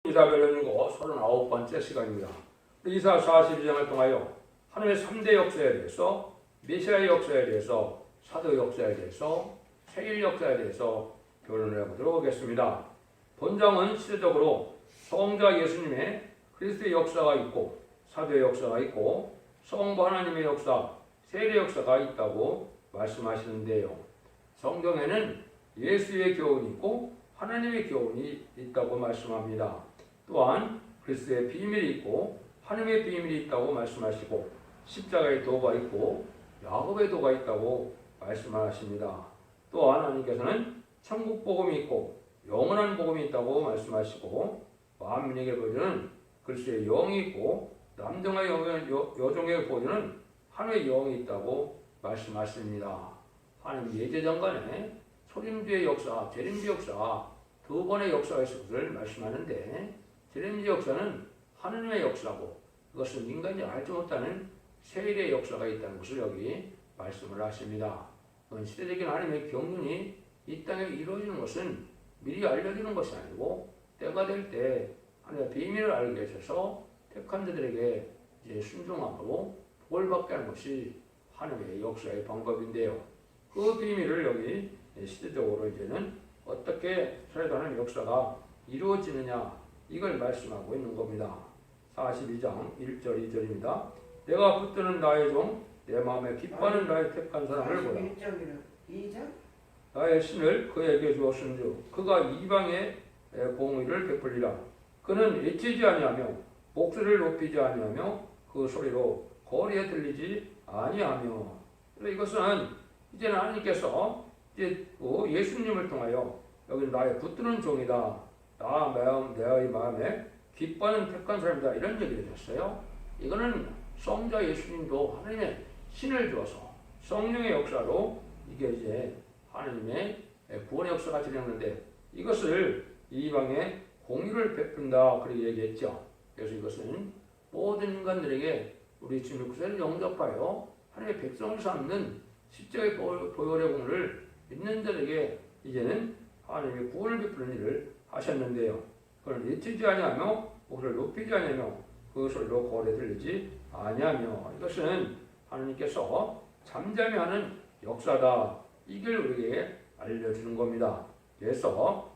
이사별 연구 39번째 시간입니다. 이사 42장을 통하여 하나님의 3대 역사에 대해서, 메시아의 역사에 대해서, 사도 역사에 대해서, 세일 역사에 대해서 결론을 해보도록 하겠습니다. 본장은 시대적으로 성자 예수님의 그리스도의 역사가 있고, 사도의 역사가 있고, 성부 하나님의 역사, 세일의 역사가 있다고 말씀하시는데요. 성경에는 예수의 교훈이 있고 하나님의 교훈이 있다고 말씀합니다. 또한 그리스도의 비밀이 있고 하나님의 비밀이 있다고 말씀하시고, 십자가의 도가 있고 야곱의 도가 있다고 말씀하십니다. 또한 하나님께서는 천국 복음이 있고 영원한 복음이 있다고 말씀하시고, 만민에게 보여주는 그리스도의 영이 있고 남정의 여종에게 보여주는 하나님의 영이 있다고 말씀하십니다. 하나님 예제장간에 소림주의 역사, 재림주 역사 두 번의 역사가 있을 것을 말씀하는데, 재림주 역사는 하나님의 역사고 그것은 인간이 알지 못하는 세일의 역사가 있다는 것을 여기 말씀을 하십니다. 시대적인 하나님의 경륜이 이 땅에 이루어지는 것은 미리 알려주는 것이 아니고 때가 될 때 하나님의 비밀을 알게 하셔서 택한 자들에게 이제 순종함으로 복을 받게 하는 것이 하나님의 역사의 방법인데요. 그 비밀을 여기 시대적으로 이제는 어떻게 살아가는 역사가 이루어지느냐, 이걸 말씀하고 있는 겁니다. 42장 1절 2절입니다. 내가 붙드는 나의 종, 내 마음에 기뻐하는 나의 택한 사람을 보라. 2절? 나의 신을 그에게 주었은즉 그가 이방에 공의를 베풀리라. 그는 애치지 아니하며 목소리를 높이지 아니하며 그 소리로 거리에 들리지 아니하며. 이것은 이제는 하나님께서 이제 예수님을 통하여 여기 나의 붙드는 종이다, 내의 마음에 기뻐하는 택한 사람이다, 이런 얘기를 했어요. 이거는 성자 예수님도 하나님의 신을 주어서 성령의 역사로 이게 이제 하나님의 구원의 역사가 진행되는데, 이것을 이방에 공의를 베푼다 그렇게 얘기했죠. 그래서 이것은 모든 인간들에게 우리 주님 그리스도를 영접하여 하나님의 백성을 삼는 십자가의 보혈의 공을 믿는 자들에게 이제는 하나님의 구원을 베푸는 일을 하셨는데요. 그걸 예치지 아니하며 목소리를 높이지 아니하며 그 소리로 거리에 들리지 아니하며, 이것은 하나님께서 잠잠히 하는 역사다, 이걸 우리에게 알려주는 겁니다. 그래서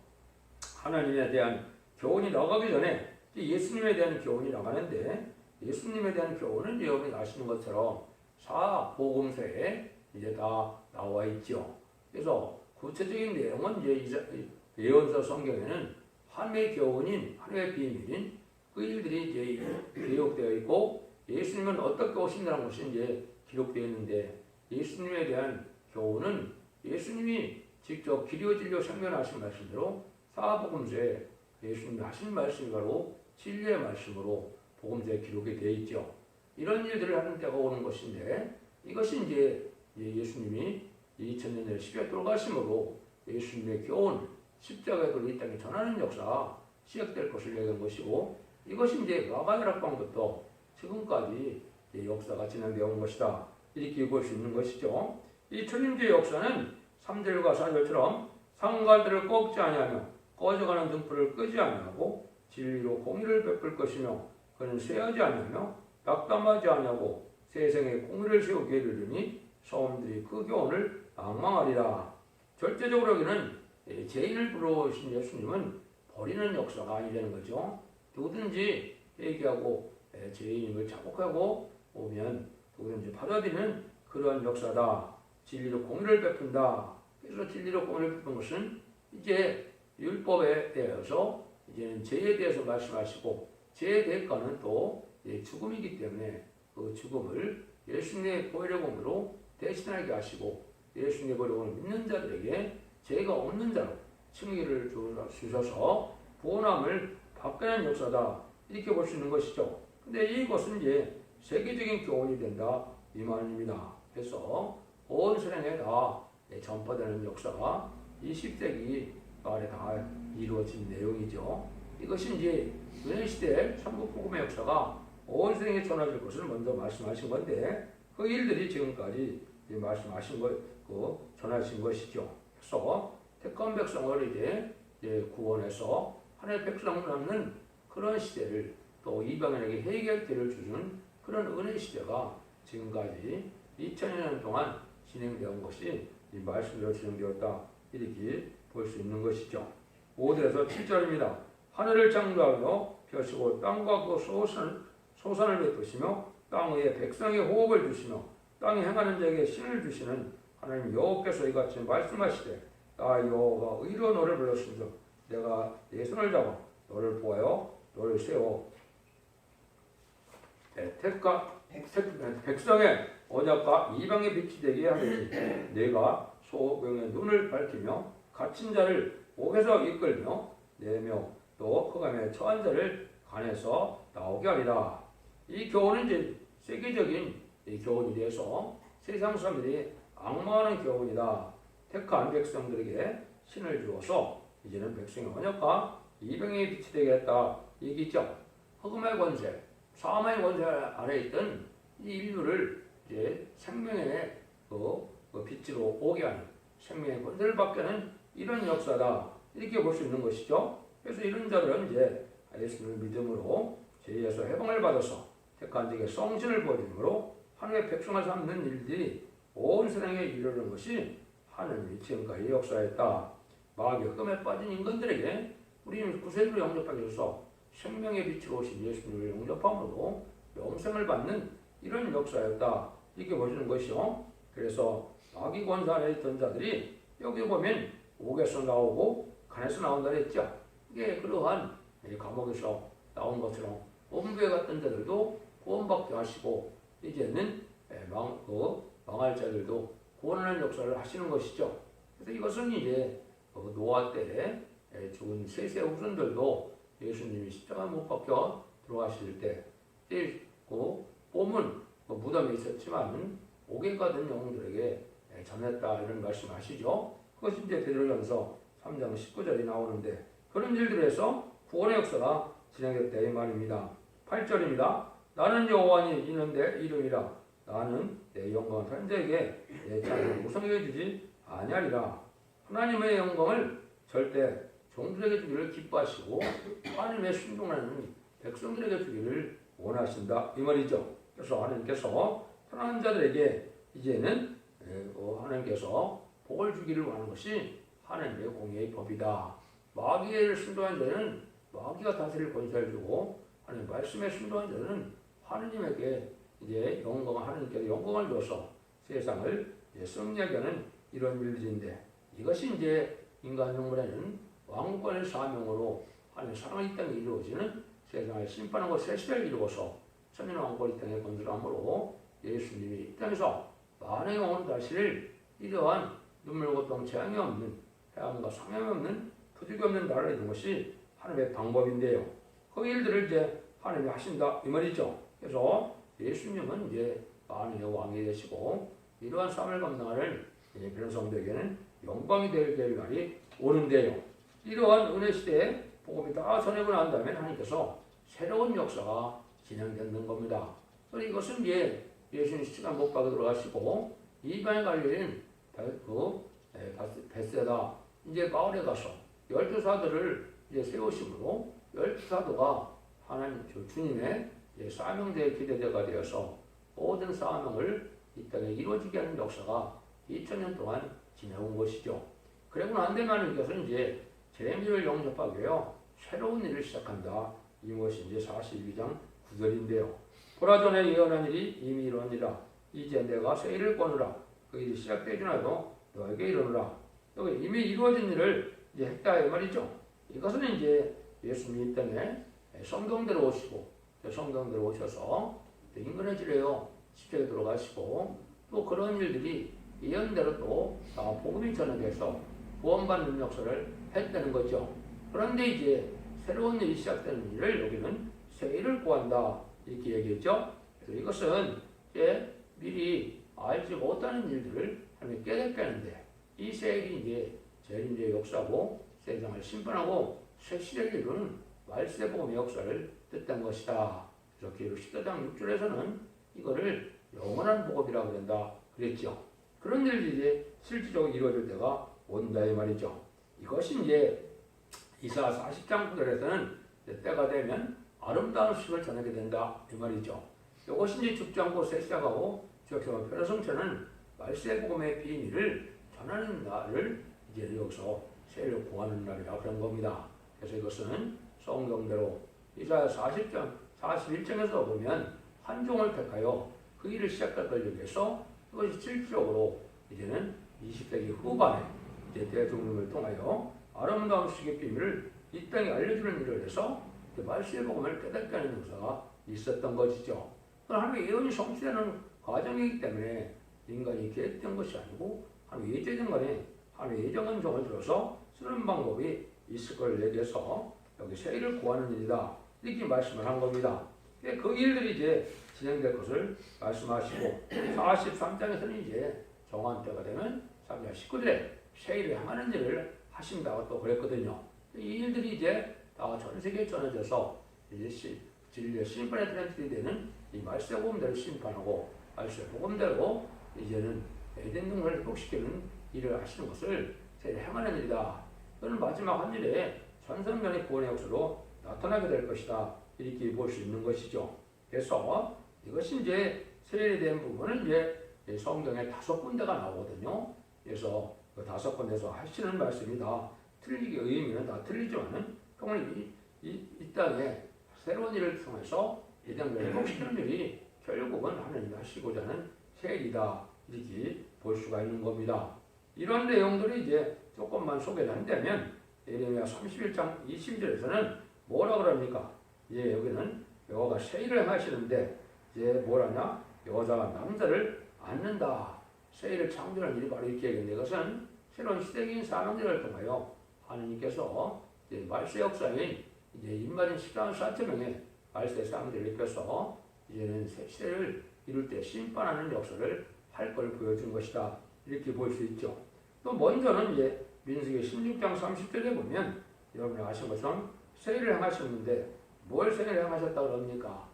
하나님에 대한 교훈이 나가기 전에 예수님에 대한 교훈이 나가는데, 예수님에 대한 교훈은 여러분이 아시는 것처럼 사복음서에 이제 다 나와 있죠. 그래서 구체적인 내용은 이제 예언서 성경에는 하나님의 교훈인, 하나님의 비밀인 그 일들이 이제 기록되어 있고, 예수님은 어떻게 오신다는 것이 이제 기록되어 있는데, 예수님에 대한 교훈은 예수님이 직접 기료 진료 생명하신 말씀대로 사복음서에 예수님이 하신 말씀이 바로 진리의 말씀으로 복음서에 기록이 되어 있죠. 이런 일들을 하는 때가 오는 것인데, 이것이 이제 예수님이 2000년 전에 십자가에 돌아가심으로 예수님의 교훈, 십자가의 도를 이 땅에 전하는 역사 시작될 것을 얘기한 것이고, 이것이 이제 마가다락방부터 지금까지 역사가 진행되어 온 것이다, 이렇게 볼 수 있는 것이죠. 이 천림주의 역사는 3절과 4절처럼 상관들을 꺾지 아니하며 꺼져가는 등불을 끄지 아니하고 진리로 공의를 베풀 것이며, 그는 쇠하지 아니하며 낙담하지 아니하고 세상에 공의를 세우기에 이르니 사람들이 그 교훈을 앙망하리라. 절대적으로 여기는 죄인을 부르신 예수님은 버리는 역사가 아니라는 거죠. 누구든지 회개하고 죄인임을 자복하고 오면 누구든지 받아들이는 그러한 역사다. 진리로 공의를 베푼다. 그래서 진리로 공의를 베푼 것은 이제 율법에 대해서 이제는 죄에 대해서 말씀하시고, 죄의 대가는 또 죽음이기 때문에 그 죽음을 예수님의 보혈의 공으로 대신하게 하시고, 예수님의 보혈의 공을 믿는 자들에게 죄가 없는 자로 칭의를 주셔서 구원함을 받게 하는 역사다, 이렇게 볼 수 있는 것이죠. 근데 이것은 이제 세계적인 교훈이 된다, 이 말입니다. 그래서 온 세상에 다 전파되는 역사가 20세기 말에 다 이루어진 내용이죠. 이것이 이제 은혜시대 천국복음의 역사가 온 세상에 전해질 것을 먼저 말씀하신 건데, 그 일들이 지금까지 말씀하신 전하신 것이죠. 그래서 택한 백성을 이제 구원해서 하나님의 백성을 남는 그런 시대를 또 이방인에게 해결책을 주는 그런 은혜 시대가 지금까지 2000년 동안 진행되어 온 것이 이 말씀대로 진행되었다 이렇게 볼 수 있는 것이죠. 5절에서 7절입니다. 하늘을 창조하며 펴시고 땅과 그 소산을 베푸시며 땅 위에 백성의 호흡을 주시며 땅에 행하는 자에게 신을 주시는 하나님 여호와께서 이같이 말씀하시되 나 여호와가 의로 너를 불렀으며 내가 내 손을 잡아 너를 보아요 너를 세워 백성의 언약과 이방의 빛이 되게 하리니 내가 소경의 눈을 밝히며 갇힌 자를 옥에서 이끌며 내며 또 흑암에 처한 자를 간에서 나오게 하리라. 이 교훈은 이제 세계적인 이 교훈이 되어서 세상 사람들이 악마하는 교훈이다. 택한 백성들에게 신을 주어서 이제는 백성의 언약과 이방의 빛이 되겠다 얘기죠. 흑암의 권세, 사망의 권세 아래 있던 이 인류를 이제 생명의 그 빛으로 오게 하는 생명의 권세를 받게 하는 이런 역사다 이렇게 볼 수 있는 것이죠. 그래서 이런 자들은 이제 예수님을 믿음으로 죄에서 해방을 받아서 택한 자에게 성신을 보여줌으로 하나님의 백성을 삼는 일들이 온 세상에 이르는 것이 하나님이 지금까지 역사했다. 마귀의 흑암에 빠진 인간들에게 우리는 구세주로 영접하게 해서 생명의 빛으로 오신 예수님을 영접함으로 영생을 받는 이런 역사였다. 이렇게 보시는 것이요. 그래서 마귀 권세 안에 있던 자들이 여기 보면 옥에서 나오고 간에서 나온다 했죠. 이게 그러한 감옥에서 나온 것처럼 엄부에 갔던 자들도 구원받게 하시고 이제는 망할 자들도 구원하는 역사를 하시는 것이죠. 그래서 이것은 이제 노아 때에 죽은 셋의 후손들도 예수님이 십자가 못 박혀 들어가실 때 그 몸은 무덤에 있었지만 옥에 가던 영웅들에게 전했다 이런 말씀하시죠. 그것이 이제 베드로전서 3장 19절이 나오는데 그런 일들에서 구원의 역사가 진행됐다 이 말입니다. 8절입니다. 나는 여호와니 이는 내 이름이라 나는 내 영광을 다른 자에게 내 자를 우상에게 주지 아니하리라. 하나님의 영광을 절대 종들에게 주기를 기뻐하시고 하나님의 순종하는 백성들에게 주기를 원하신다 이 말이죠. 그래서 하나님께서 편한 자들에게 이제는 하나님께서 복을 주기를 원하는 것이 하나님의 공의의 법이다. 마귀를 순종한 자는 마귀가 다스릴 권세를 주고 하나님 말씀에 순종한 자는 하나님에게 이제 하나님께서 영광을 줘서 세상을 승리하게 하는 이런 일들인데 이것이 이제 인간 영혼에는 왕권의 사명으로 하나님 사랑의 이 땅에 이루어지는 세상을 심판하고 새 시대를 이루어서 천년 왕권 이 땅에 건설함으로 예수님이 이 땅에서 만의 영혼을 다스릴 이러한 눈물 고통 재앙이 없는 해함과 상함이 없는 표적이 없는 나라를 이룬 것이 하나님의 방법인데요. 그 일들을 이제 하나님이 하신다 이 말이죠. 그래서 예수님은 이제 만의 왕이 되시고 이러한 삶을 감당하는 그런 성도에게는 영광이 될 날이 오는데요. 이러한 은혜 시대에 복음이 다 전해고 난 다음에 하나님께서 새로운 역사가 진행되는 겁니다. 그래서 이것은 이제 예수님 시간 못 박아 들어가시고 이방에 갈린 베세다 이제 마을에 가서 12사도를 이제 세우심으로 12사도가 하나님 주님의 사명대의 기대자가 되어서 모든 사명을 이 땅에 이루어지게 하는 역사가 2000년 동안 지내온 것이죠. 그리고 난 다음에 하나님께서는 이제 제임스를 영접하기 위하여 새로운 일을 시작한다. 이것이 이제 42장 9절인데요. 보라 전에 예언한 일이 이미 이루니라. 이제 내가 새 일을 꺼누라. 그 일이 시작되지 않아도 너에게 이르노라. 여기 이미 이루어진 일을 이제 했다 이 말이죠. 이것은 이제 예수님이 이 땅에 성경대로 오시고 성경대로 오셔서 인간의 지뢰요 십자가에 들어가시고 또 그런 일들이 예언대로 또 복음이 전해져서 구원받는 역사를 했다는 거죠. 그런데 이제 새로운 일이 시작되는 일을 여기는 새 일을 구한다 이렇게 얘기했죠. 그래서 이것은 이제 미리 알지 못하는 일들을 하나님 깨닫게 하는데 이 새 일이 이제 재림의 역사고 세상을 심판하고 새 시대를 이루는 말세복음의 역사를 뜻한 것이다. 그래서 계시록 14장 6절에서는 이거를 영원한 복음이라고 그런다 그랬죠. 그런 일들이 이제 실질적으로 이루어질 때가 온다 이 말이죠. 이것이 이제 이사 40장 9절에서는 때가 되면 아름다운 소식을 전하게 된다 이 말이죠. 이것이 이제 죽장고 시작하고 주역성은 변호성체는 말세 복음의 비밀을 전하는 날을 이제 여기서 세를 구하는 날이라 그런 겁니다. 그래서 이것은 성경대로 이사야 40장 41장에서 보면 한 종을 택하여 그 일을 시작할 걸 위해서 그것이 실질적으로 이제는 20세기 후반에 이제 대중림을 통하여 아름다운 소식의 비밀을 이 땅에 알려주는 일을 해서 말세의 복음을 깨닫게 하는 역사가 있었던 것이죠. 하나님의 예언이 성취되는 과정이기 때문에 인간이 계획된 것이 아니고 하나님의 예정된 간에 하나님의 예정한 종을 들어서 쓰는 방법이 있을 걸 얘기해서 여기 세일을 구하는 일이다 이렇게 말씀을 한 겁니다. 그 일들이 이제 진행될 것을 말씀하시고 43장에서는 이제 정한 때가 되면 3년 19일에 세일을 향하는 일을 하신다고 또 그랬거든요. 이 일들이 이제 다 전 세계에 전해져서 이제 진리의 심판의 트렌드이 되는 이 말세 복음대로 심판하고 말세 복음대로 이제는 에덴 동산을 회복시키는 일을 하시는 것을 세일을 향하는 일이다. 그는 마지막 한 일에 전성면의 구원의 역사로 나타나게 될 것이다. 이렇게 볼 수 있는 것이죠. 그래서 이것이 이제 세일에 대한 부분은 이제 성경에 5군데가 나오거든요. 그래서 그 5군데에서 하시는 말씀이 다 틀리게 의미는 다 틀리지만은 그러면 이 땅에 새로운 일을 통해서 이 땅을 회복시키는 일이 결국은 하나님이 하시고자 하는 세일이다. 이렇게 볼 수가 있는 겁니다. 이런 내용들이 이제 조금만 소개를 한다면 예레미야 31장 20절에서는 뭐라 그럽니까? 이제 여기는 여호와가 세일을 하시는데 이제 뭐라냐? 여자가 남자를 앉는다. 세일을 창조하는 일이 바로 이렇게 얘기했는데 이것은 새로운 시대적인 사명들을 통하여 하나님께서 이제 말세 역사인 이제 인마린 14,4천명의 말세 사람들을 입혀서 이제는 새 시대를 이룰 때 심판하는 역사를 할 걸 보여준 것이다. 이렇게 볼 수 있죠. 또 먼저는 이제 민수기 16장 30절에 보면 여러분이 아신 것처럼 세일을 행하셨는데 뭘 세일을 행하셨다고 그럽니까?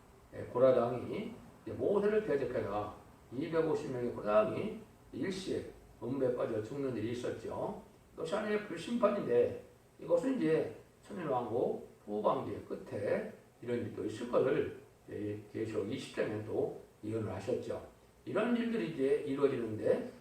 고라당이 모세를 대적해가 250명의 고라당이 일시에 음배에 빠져 죽는 일이 있었죠. 이것이 하나님의 불심판인데 이것은 이제 천일왕국 후반기의 끝에 이런 일이 또 있을 것을 계시록 20장에 또 예언을 하셨죠. 이런 일들이 이제 이루어지는데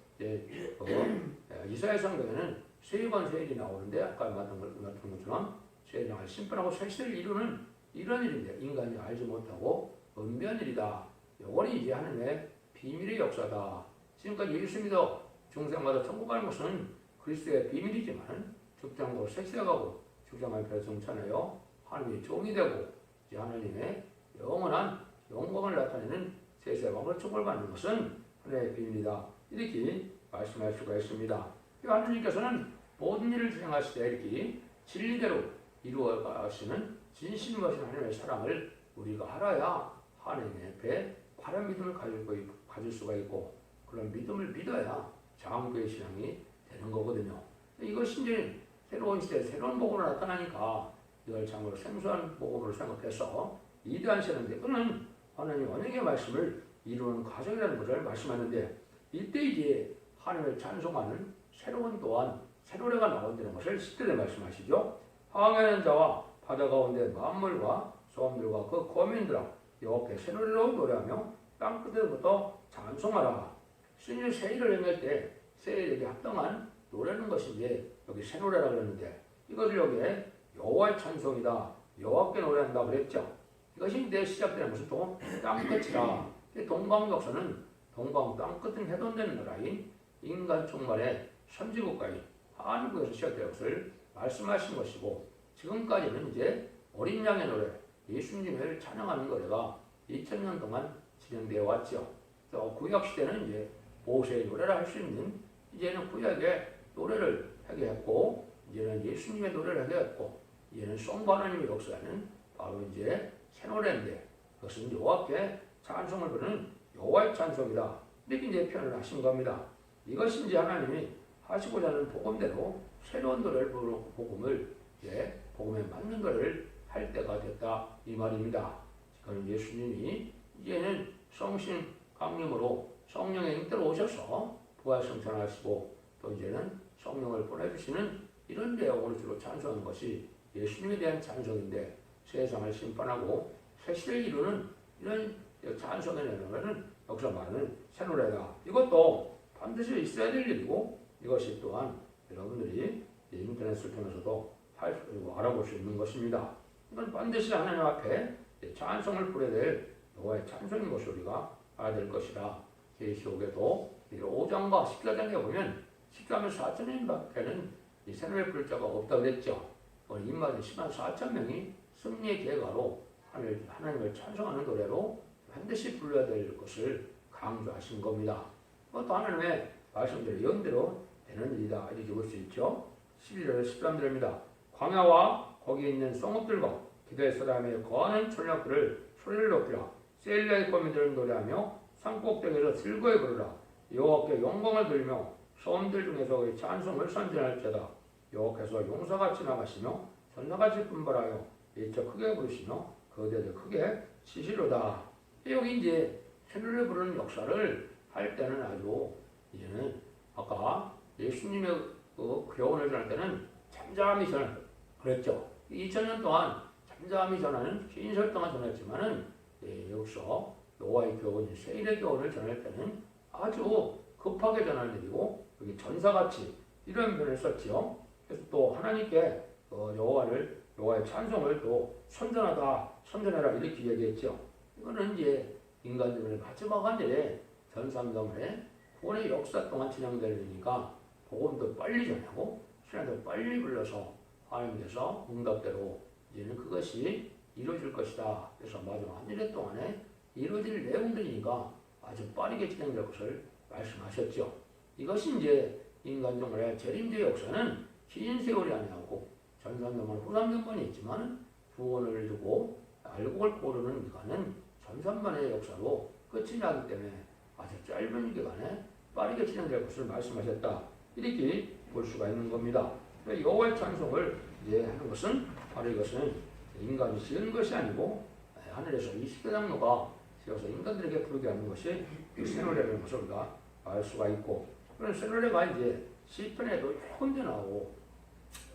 이사야 성경에는 세 번 세일이 나오는데 아까 말한 것처럼 세일을 심판하고 새 시대를 이루는 이런 일인데 인간이 알지 못하고 은비한 일이다. 이거는 이제 하나님의 비밀의 역사다. 지금까지 예수 믿어 중생마다 천국 가는 것은 그리스도의 비밀이지만 죽장고 새 시대 가고 죽장할 별성찬하여 하나님의 종이 되고 이제 하나님의 영원한 영광을 나타내는 세세왕을 축복받는 것은 하나님의 비밀이다. 이렇게 말씀할 수가 있습니다. 하나님께서는 모든 일을 진행하실 때 이렇게 진리대로 이루어 가시는 진실인 하나님의 사랑을 우리가 알아야 하나님 앞에 바른 믿음을 가질 수가 있고 그런 믿음을 믿어야 장구의 신앙이 되는 거거든요. 이것이 이제 새로운 시대, 새로운 복음으로 나타나니까 이걸 참으로 생소한 복음으로 생각해서 이해하시는데 그는 하나님 언약의 말씀을 이루는 과정이라는 것을 말씀하는데 이때 이제 하나님을 찬송하는 새로운 또한 새로래가 나온다는 것을 10절에 말씀하시죠. 항해하는 자와 바다 가운데 만물과 소음들과 그 거민들아 여호와께 새노래로 노래하며 땅끝에부터 찬송하라. 신일 세일을 행할 때 세일에게 합당한 노래는 것이 이제 여기 새노래라고 그랬는데 이것을 여기에 여호와의 찬송이다. 여호와께 노래한다 그랬죠. 이것이 이제 시작되는 것은 또 땅끝이라. 동방 역사는 동방 땅끝은 해돈되는 나라인 인간 총괄의 선지국가인 한국에서 시작된 것을 말씀하신 것이고 지금까지는 이제 어린 양의 노래, 예수님을 찬양하는 노래가 2000년 동안 진행되어 왔죠. 구약 시대는 이제 모세의 노래를 할 수 있는 이제는 구약의 노래를 하게 했고 이제는 예수님의 노래를 하게 했고 이제는 성부 하나님의 역사는 바로 이제 새 노래인데 그것은 여호와께 찬송을 부르는 여호와의 찬송이다. 이렇게 이제 표현을 하신 겁니다. 이것이 이제 하나님이 하시고자 하는 복음대로 새로운 노래를 부르고 복음을 이제 복음에 맞는 노래를 할 때가 됐다 이 말입니다. 그건 예수님이 이제는 성신 강림으로 성령의 힘대로 오셔서 부활성찬하시고 또 이제는 성령을 보내주시는 이런 내용으로 주로 찬송하는 것이 예수님에 대한 찬송인데 세상을 심판하고 새 시대를 이루는 이런 찬송을 내놓으면 역사 많은 새노래다. 이것도 반드시 있어야 될 일이고 이것이 또한 여러분들이 인터넷을 통해서도 알아볼 수 있는 것입니다. 이건 반드시 하나님 앞에 찬송을 부려야 될 여호와의 찬송인 것을 우리가 알아야 될 것이라. 계시록에도 5장과 14장에 보면 14면 4천명밖에는 이 새노래 부를 자가 없다고 그랬죠. 인마들 10만 4천 명이 승리의 계가로 하나님을 찬송하는 노래로 반드시 불러야 될 것을 강조하신 겁니다. 그것도 하나님의 말씀대로 예언대로 되는 일이다 이렇게 볼 수 있죠. 11절 13절입니다. 광야와 거기에 있는 성읍들과 기도의 사람의 거하는 촌략들을 소리를 높이라. 세일라의 거민들을 노래하며 산꼭대기에서 즐거이 부르라. 여호와께 영광을 돌리며 섬들 중에서 그의 찬송을 선전할지어다. 여호와께서 용사같이 나가시며 전사같이 분발하여 일처 크게 부르시며 거대들 크게 치시로다. 여기 이제 새노래 부르는 역사를 할 때는 아주 이제는 아까 예수님의 그 교훈을 전할 때는 잠잠히 전할 그랬죠. 2000년 동안 잠잠히 전하는 긴 동안 전했지만은 여기서 노아의 교훈, 세일의 교훈을 전할 때는 아주 급하게 전하는 일이고 여기 전사같이 이런 표현을 썼지요. 그래서 또 하나님께 여호와의 찬송을 또 선전해라 이렇게 얘기했죠. 이거는 이제 인간들의 마지막 한일에 전삼동의 구원의 역사 동안 진행되니까 복음도 빨리 전하고 신앙도 빨리 불러서 하나님께서 응답대로 이제는 그것이 이루어질 것이다. 그래서 마지막 한 일회 동안에 이루어질 내용들이니까 아주 빠르게 진행될 것을 말씀하셨죠. 이것이 이제 인간종의 재림의 역사는 긴 세월이 아니하고 전삼년만 후삼년만이 있지만 구원을 두고 알곡을 고르는 기간은 전삼만의 역사로 끝이 나기 때문에 아주 짧은 기간에 빠르게 진행될 것을 말씀하셨다. 이렇게 볼 수가 있는 겁니다. 여호와의 찬송을 이제 하는 것은 바로 이것은 인간이 지은 것이 아니고 하늘에서 이 십계장로가 지어서 인간들에게 부르게 하는 것이 새노래라는 것을 우리가 알 수가 있고, 그런 새노래가 이제 시편에도 혼자 나오고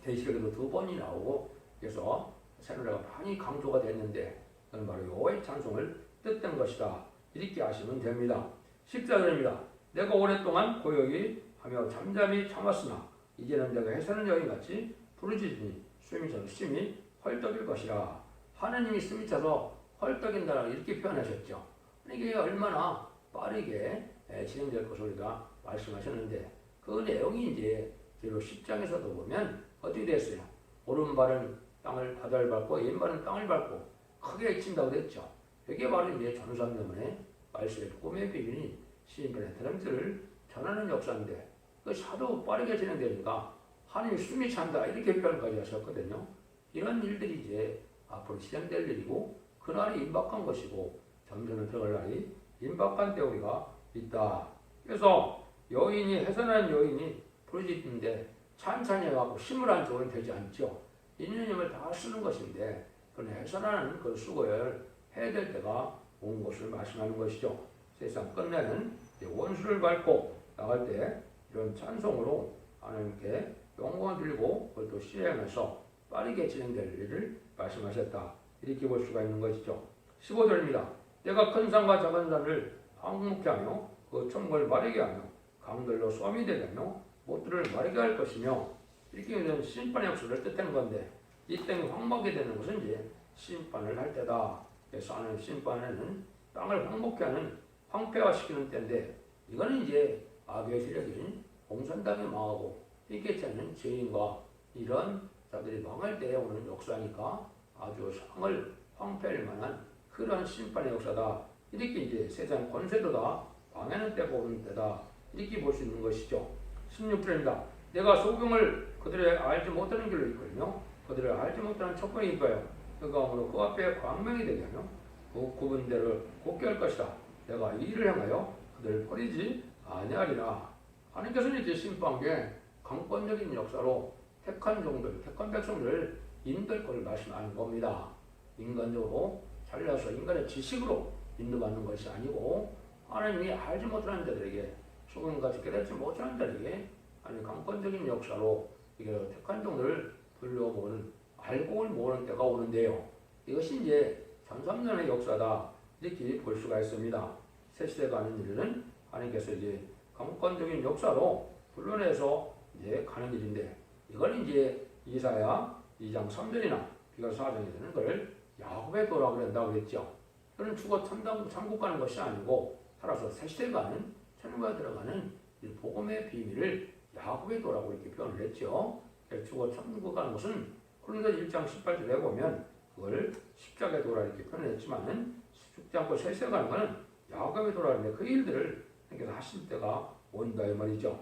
계시록에도 2번이 나오고 그래서 새노래가 많이 강조가 됐는데 그건 바로 여호와의 찬송을 뜻된 것이다. 이렇게 아시면 됩니다. 14절입니다. 내가 오랫동안 고요히 하며 잠잠히 참았으나 이제는 내가 해서는 여인같이 부르짖으니 숨이 차서 심히 헐떡일 것이라. 하나님이 숨이 차서 헐떡인다라고 이렇게 표현하셨죠. 이게 얼마나 빠르게 진행될 것을 우리가 말씀하셨는데 그 내용이 이제 뒤로 10장에서도 보면 어떻게 됐어요? 오른발은 바다를 밟고 왼발은 땅을 밟고 크게 외친다고 그랬죠. 이게 바로 이제 전삼년만의 말씀의 꿈의 비밀이 시인편의 드럼들을 전하는 역사인데 그것이 하도 빠르게 진행되니까 하나님 숨이 찬다 이렇게 표현까지 하셨거든요. 이런 일들이 이제 앞으로 진행될 일이고 그날이 임박한 것이고 점점은 들어갈 날이 임박한 때우리가 있다. 그래서 해산한 여인이 부르짖는데 찬찬히 해갖고 힘을 안 줘도 되지 않죠. 인연임을 다 쓰는 것인데 그런 해산하는 그 수고를 해야 될 때가 온 것을 말씀하는 것이죠. 세상 끝내는 원수를 밟고 나갈 때 이런 찬송으로 하나님께 영광을 드리고 그걸 또 실행해서 빠르게 진행될 일을 말씀하셨다. 이렇게 볼 수가 있는 것이죠. 15절입니다. 내가 큰 산과 작은 산을 황무케 하며 그 천국을 마르게 하며 강들로 썸이 되게 하며 못들을 마르게 할 것이며 이렇게 되는 심판의 역사를 뜻하는 건데 이 땅이 황무하게 되는 것은 이제 심판을 할 때다. 그래서 하는 심판에는 땅을 황무케 하는 황폐화시키는 때인데 이거는 이제 악의 세력인 공산당이 망하고 이게 되는 죄인과 이런 자들이 망할 때에 오는 역사니까 아주 상을 황폐할 만한 그런 심판의 역사다. 이렇게 이제 세상 권세도 다 망하는 때 보는 때다. 이렇게 볼 수 있는 것이죠. 16절입니다. 내가 소경을 그들의 알지 못하는 길로 이끌며 그들을 알지 못하는 척도에 이끌어요. 그 가운데로 그 앞에 광명이 되게 하며 그 구분대를 곱게 할 것이다. 내가 이 일을 향하여 그들을 버리지 아니하리라. 하나님께서는 이제 심판계 강권적인 역사로 택한 종들, 택한 백성들을 인도할 것을 말씀하는 겁니다. 인간적으로 잘라서 인간의 지식으로 인도받는 것이 아니고 하나님이 알지 못하는 자들에게 소금같이 깨닫지 못하는 자들에게 하나님 강권적인 역사로 이게 택한 종들을 불러모으는 알곡을 모으는 때가 오는데요. 이것이 이제 1300년의 역사다 이렇게 볼 수가 있습니다. 새 시대가 하는 일은 하나님께서 이제 강권적인 역사로 불러내서 이제 가는 일인데 이걸 이제 이사야 2장 3절이나 비가 4장에 되는 걸 야곱의 도라고 그런다고 그랬죠. 그는 죽어 천국 가는 것이 아니고 살아서 새 시대 가는 천국에 들어가는 이 복음의 비밀을 야곱의 도라고 이렇게 표현을 했죠. 죽어 천국 가는 것은 고린도서 1장 18절에 보면 그걸 십자가의 도라 이렇게 표현했지만은 죽지 않고 새 시대 가는 것은 야곱의 도라는데 그 일들을 하나님께서 하실 때가 온다 이 말이죠.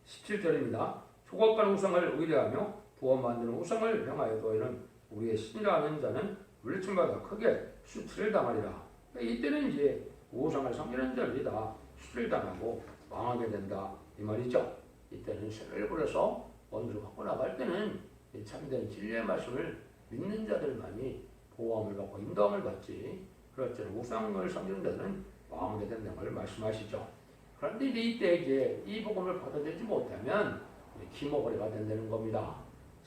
17절입니다. 조각간 우상을 의뢰하며 부어 만드는 우상을 향하여 너희는 우리의 신이라 하는 자는 물리침받아 크게 수치를 당하리라. 이때는 이제 우상을 섬기는 자들이 다 수치를 당하고 망하게 된다 이 말이죠. 이때는 세를 부려서 원수를 갖고 나갈 때는 참된 진리의 말씀을 믿는 자들만이 보호함을 받고 인도함을 받지 그렇지만 우상을 섬기는 자들은 망하게 된다는 걸 말씀하시죠. 그런데 이때 이제 이 복음을 받아들이지 못하면 기모거리가 된다는 겁니다.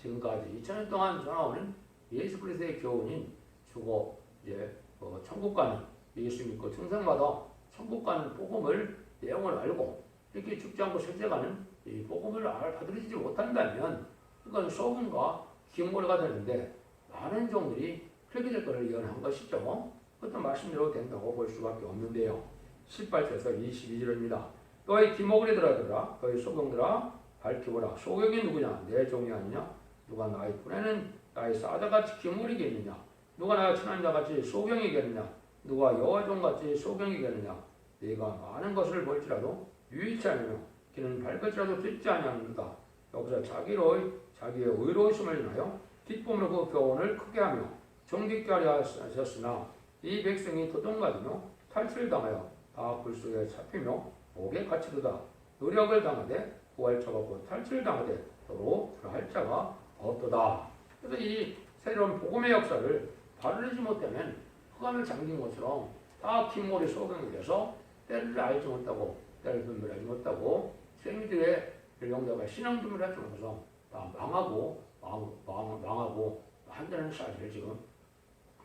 지금까지 2000년 동안 전하오는 예수 그리스도의 교훈인 죽어 이제 천국 가는 예수 믿고 중생마다 천국 가는 복음을 내용을 알고 이렇게 죽지 않고 세제가는 이 복음을 받아들이지 못한다면 이건 소금과 기모거리가 되는데 많은 종들이 그렇게 될 것을 예언한 것이죠. 그것도 말씀대로 된다고 볼 수밖에 없는데요. 18절에서 22절입니다. 너희 기모거리들아 너희 소경들아 밝혀보라. 소경이 누구냐? 내 종이 아니냐? 누가 나의 군에는 나의 사자같이 기모리겠느냐? 누가 나의 친한 자같이 소경이겠느냐? 누가 여호와 종같이 소경이겠느냐? 네가 많은 것을 볼지라도 유의치 않으며 그는 밝을지라도 듣지 아니하는가? 여기서 자기의 의로우심을 인하여 뒷부분으로 그 교훈을 크게 하며 정직게 하려 하셨으나 이 백성이 도둑맞으며 탈출당하여 다 불속에 잡히며 옥에 갇히도다. 노력을 당하되 구할 자가 없고 탈출당하되 도로 들어갈 자가 없도다. 그래서 이 새로운 복음의 역사를 바르지 못하면 흑암을 잠긴 것처럼 다 긴 머리 소경이 돼서 때를 알지 못하고 때를 분별하지 못하고 생들의 영자가 신앙 분별하지 못해서 다 망하고 한다는 사실을 지금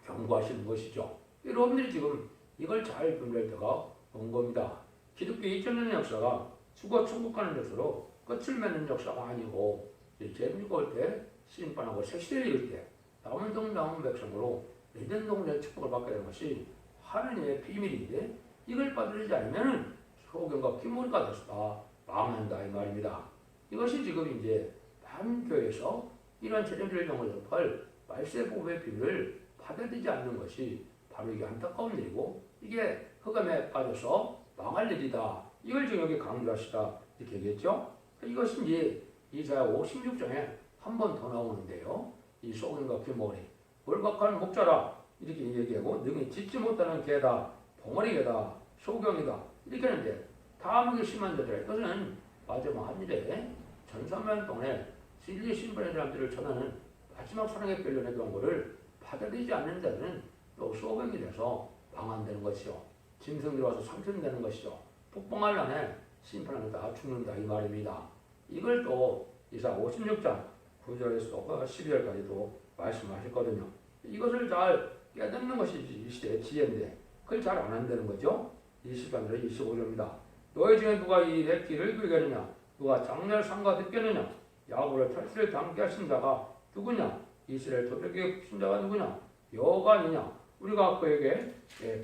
경고하시는 것이죠. 여러분들이 지금 이걸 잘 분별할 때가 온 겁니다. 기독교 2000년 역사가 죽어 천국 가는 역사로 끝을 맺는 역사가 아니고 재림이 올 때 심판하고 새시대를 이룰 때 남은 백성으로 에덴 동산의 축복을 받게 되는 것이 하나님의 비밀인데 이걸 받아들이지 않으면 소경과 기모리가 돼서 다 망한다 이 말입니다. 이것이 지금 이제 한교회에서 이런 재림을 영접할 말세의 복음의 비밀을 받아들이지 않는 것이 바로 이게 안타까운 일이고 이게 흑암에 빠져서 망할 일이다. 이걸 지금 여기 강조하시다 이렇게 얘기했죠. 이것은 이제 이사야 56장에 한 번 더 나오는데요. 이 소경과 기모리 몰박한 목자라 이렇게 얘기하고 능히 짖지 못하는 개다, 벙어리개다, 소경이다 이렇게 하는데 다음하게 심한 자들 이것은 마지막 한 일에 1300년 동안에 진리의 신분의 사람들을 전하는 마지막 사랑의 변론의 경고를 받아들이지 않는 자들은 또 소경이 돼서 망한다는 것이죠. 짐승들이 와서 상처되는 것이죠. 폭풍할 난에 심판합니다. 죽는다 이 말입니다. 이걸 또 이사 56장 9절에서 12절까지도 말씀하셨거든요. 이것을 잘 깨닫는 것이 이 시대의 지혜인데 그걸 잘 안 한다는 거죠. 20장으로 25절입니다. 너희 중에 누가 이 내 길을 긁겠느냐? 누가 장렬 상과 듣겠느냐? 야곱을 탈출에 담게 하신 자가 누구냐? 이스라엘 도적의 신자가 누구냐? 여호와가 아니냐? 우리가 그에게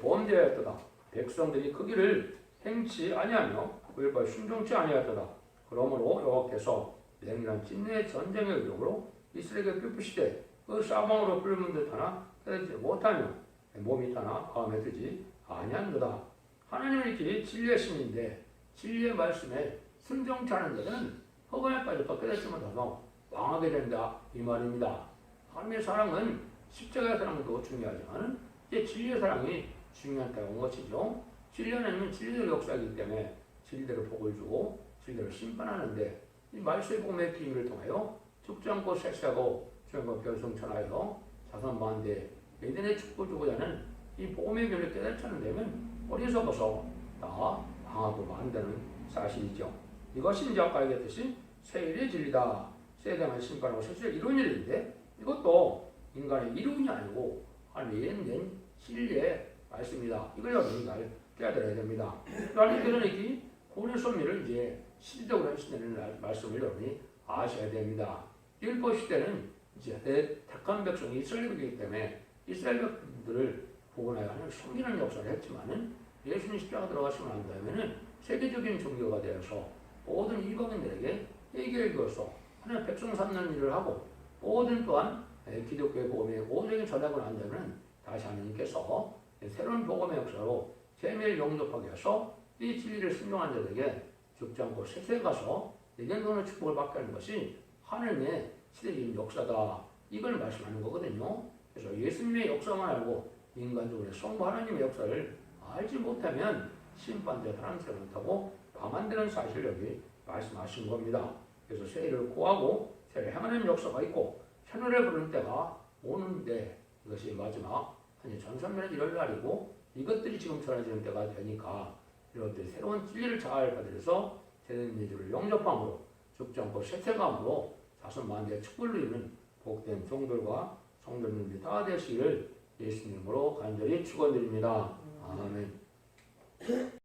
범죄하였도다. 백성들이 그 길을 행치 아니하며 그일과 순종치 아니하였도다. 그러므로 여호와께서 맹렬한 진노의 전쟁의 의욕으로 이스라엘에게 삐부시되 그 사방으로 끓는 듯하나 깨닫지 못하며 몸이 타나 마음에 들지 아니하는도다. 하나님은 이렇게 진리의 신인데 진리의 말씀에 순종치 않은 자들은 흑암에 빠져 깨닫지 못해서 망하게 된다 이 말입니다. 하나님의 사랑은 십자가의 사랑도 중요하지만 이제 진리의 사랑이 중요하다고 온 것이죠. 진리 안에는 진리대로 역사이기 때문에 진리대로 복을 주고 진리대로 심판하는데 이 말씀의 복음의 비밀을 통하여 죽지 않고 섹시하고 주님과 별성천하여 자선반대 에덴의 축복을 주고자 하는 이 복음의 비밀을 깨닫지 않는 데면 어리석어서 다 망하고 만다는 사실이죠. 이것이 이제 아까 얘기했듯이 세일의 진리다. 세대만 심판하고 세실의 이룬 일인데 이것도 인간의 이론이 아니고 낸 진리의 말씀이다. 이걸 여러분이 잘 깨달아야 됩니다. 하나님께서는 이 구원의 섭리를 이제 시대적으로 하시는 말씀을 여러분이 아셔야 됩니다. 율법 시대는 이제 택한 백성이 이스라엘이기 때문에 이스라엘 백성들을 구원하여 하는 섬기는 역사를 했지만은 예수님 십자가 들어가시고 난 다음에는 세계적인 종교가 되어서 모든 이방인들에게 얘기해 주어서 하나님 백성 삼는 일을 하고 모든 또한 기독교의 복음의 오전에 전하고 난 다음에는 다시 하나님께서 새로운 복음의 역사로 재미를 영접하게 해서 이 진리를 순종한 자들에게 죽지 않고 세세에 가서 내년도의 축복을 받게 하는 것이 하나님의 시대적인 역사다. 이걸 말씀하는 거거든요. 그래서 예수님의 역사만 알고 인간적으로 성부 하나님의 역사를 알지 못하면 심판대 사람처럼 못하고 방한되는 사실을 여기 말씀하신 겁니다. 그래서 새해를 구하고 새해를 향하는 역사가 있고 새노래 부르는 때가 오는데 이것이 마지막 한 1300년 1월 날이고 이것들이 지금 전해지는 때가 되니까 이렇게 새로운 진리를 잘 받아들여서 새로운 민주를 영접함으로 죽지 않고 세세감으로 자손만대의 축복을 누리는 복된 종들과 성도님들이 다 되시기를 예수님으로 간절히 축원드립니다. 아멘.